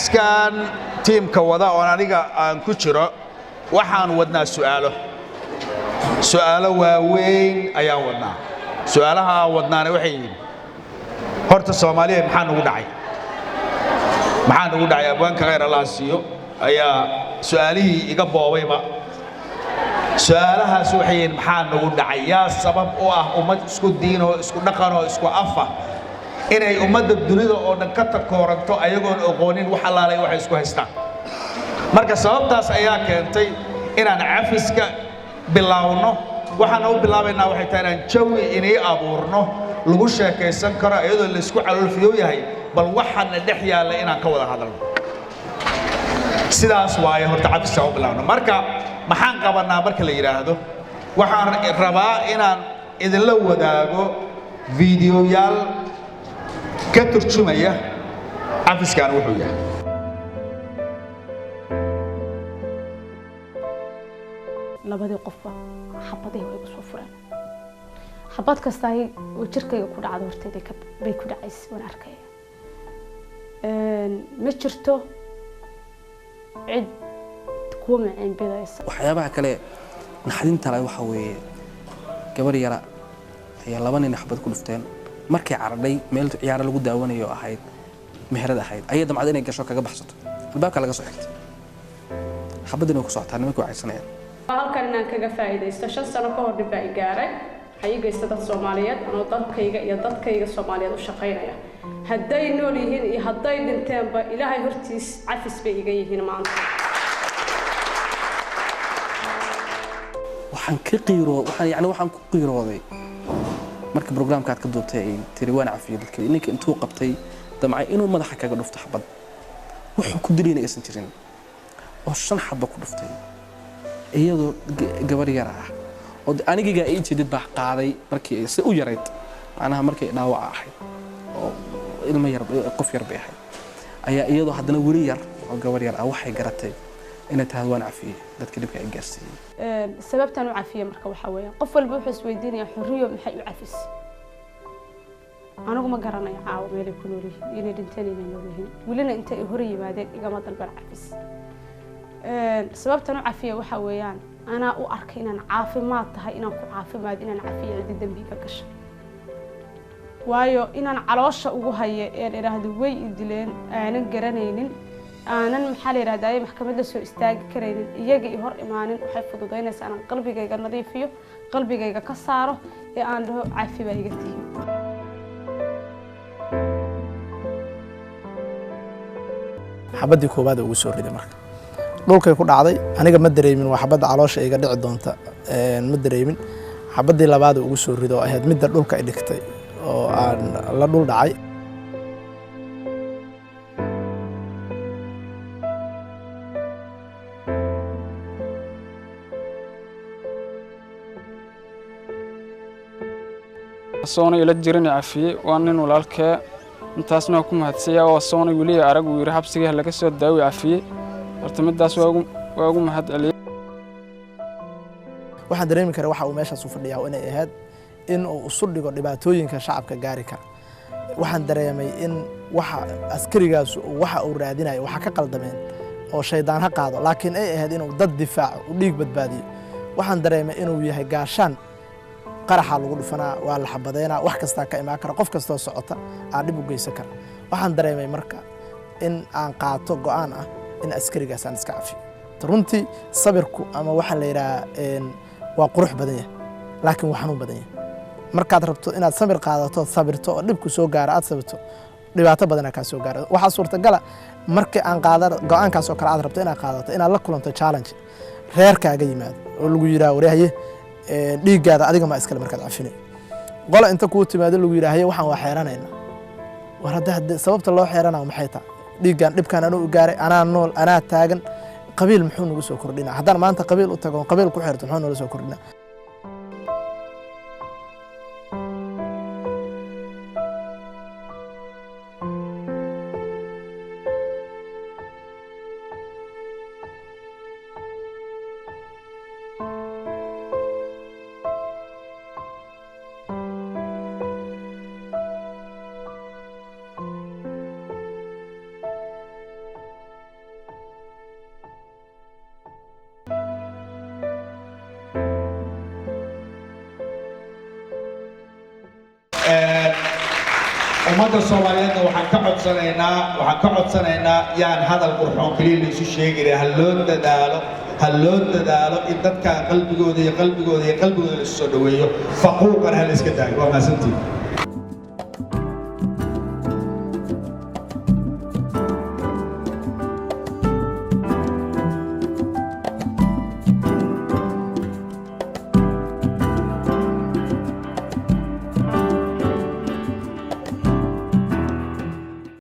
cafiskan tiimka wada oo aniga aan ku jiro waxaan wadnaa su'aalo waaweyn ayaan wadnaa su'aalaha wadnaana waxay yihiin horta Soomaaliya maxaa nagu dhacay abwaanka khayr Allah siiyo ayaa su'aalihii iga boobayba su'aalahaas waxay yihiin maxaa nagu dhacay yaa sabab u ah ummad isku diin oo isku dhaqan oo isku afa inay ummadda dunida oo dhan ka takooranto ayagoon aqoonin wax allaalay waxay isku haystaan marka sababtaas ayaa keentay inaan cafiska bilaawno waxaan u bilaabaynaa waxay tahay inaan jawi inay abuurno lagu sheekaysan karo iyadoo la isku calolfiyo yahay bal waxaana dhex yaalla inaan ka wada hadalno sidaas waaye horta cafiska u bilaawno marka maxaan qabanaa marka la yiraahdo waxaan rabaa inaan idinla wadaago fiidiyoyaal ka turjumaya cafiskan wuxuu yahay labadii qofba xabadihii way soo fureen xabad kasta ay jirkayga ku dhacdo horteeda bay ku dhacaysay waan arkay ma jirto cid kuwa macaan bidaysa waxyaabaha kale naxdinta leh waxa weeye gabar yara ayaa laba nin xabad ku dhufteen markay caradhay meel ciyaar lagu daawanayo ahayd meherad ahayd ayay damcad inay gasho kaga baxsato albaabka laga soo xigtay xabadina ku socotaa nimanku waxaysanayaan halkan inaan kaga faa'iideysto 5 sano ka hor dib ay gaaray hay'adda dad Soomaaliyeed oo dadkayga iyo dadkayga Soomaaliyeed u shaqeynaya hadday nool yihiin iyo hadday dhinteenba Ilaahay hortiis cafis bay iga yihiin maanta waxaan ku qiirooday marka barnaamijka aad ka doobtay ay tiriwaan cafiyo dadka ninka intuu qabtay damcay inuu madaxa kaga dhufto xabad wuxuu ku dilayna aysan jirin oo 5 xabad ku dhuftay iyadoo gabar yar ah oo anigiga ay jeedid baa qaaday markii ay si u yareed macnaha markii dhaawac ahayd oo ilmo yar qof yar bay ahayd ayaa iyadoo haddana wali yar oo gabar yar ah waxay garatay inay tahay waan cafiye dadka dibka ay gaarsiiyeen sababtan u cafiye marka waxa weeye qof walba wuxuu isweydiinayaa xuriyo maxay u cafis anigu ma garanayo caaw meel ku nool yihiin inay dhinteen inay nool yihiin walina intay hor yimaadeen igama dalban cafis sababtan u cafiye waxa weeyaan ana u arkay inaan caafimaad tahay inaan ku caafimaad inaan cafiye cid dambiga gashay waayo inaan caloosha ugu haye ee iraahdo way idileen aanan garanaynin aanan maxaa la yiraahdaa maxkamadda soo istaagi karaynin iyaga hor imaanin waxay fududeynaysaa inaan qalbigayga nadiifiyo qalbigayga ka saaro ee aan dhaho cafi baa iga tihiin xabadii koobaad ugu soo riday marka dhulkay ku dhacday aniga ma dareemin waa xabadda caloosha iga dhici doonta ma dareemin xabadii labaad ugu soo rido ahayd midda dhulka ay dhigtay oo aan la dhul dhacay soona ila jirin cafiye waa nin walaalkee intaasna ku mahadsiya oo soona wili arag uu yiri habsiga laga soo daawi cafiye horta midaas waa ugu mahad celiye waxaan dareemi karaa waxa uu meeshaas u fadhiyaa inay ahayd in uu isu dhigo dhibaatooyinka shacabka gaari kara waxaan dareemay in waxa askarigaas waxa uu raadinayo waxa ka qaldameen oo shaydaan ha qaado laakiin ay ahayd inuu dad difaaco u dhiig badbaadiyo waxaan dareemay inuu yahay gaashaan qaraxa lagu dhufanaa waa la xabadeynaa wax kasta ka imaan kara qof kasta socota aan dib u geysan kara waxaan dareemay marka in aan qaato go'aan ah in askarigaas aan iska cafiyo runtii sabirku ama waxa la yiraahdaa waa qurux badan yahay laakiin waxaan u badan yahay markaad rabto inaad sabir qaadato sabirto oo dhibku soo gaaro aad sabirto dhibaato badan ka soo gaaro waxa suurtagal markii aan qaadar go'aankaas oo kale aad rabto inaad qaadato inaad la kulanto challenge reerkaaga yimaado oo lagu yiraahdo wareehaye dhiigaada adiga ma iskale markaad cafinay qola inta ku timaado lagu yiraahdo waxaan waa xeeranayna war hadda sababta loo xeeranayo maxay tahay dhiigan dhibkan aanu u gaaray anaa nool anaa taagan qabiil muxuu nagu soo kordhinaa haddaan maanta qabiil u tago qabiil ku xirto muxuu nagu soo kordhinaa ummadda Soomaaliyeed waxaan ka codsanaynaa yaan hadal qurxoon kaliya la isu sheegay ha loo dadaalo in dadka qalbigooda la soo dhaweeyo faquuqan ha la iska daayo waa maasantii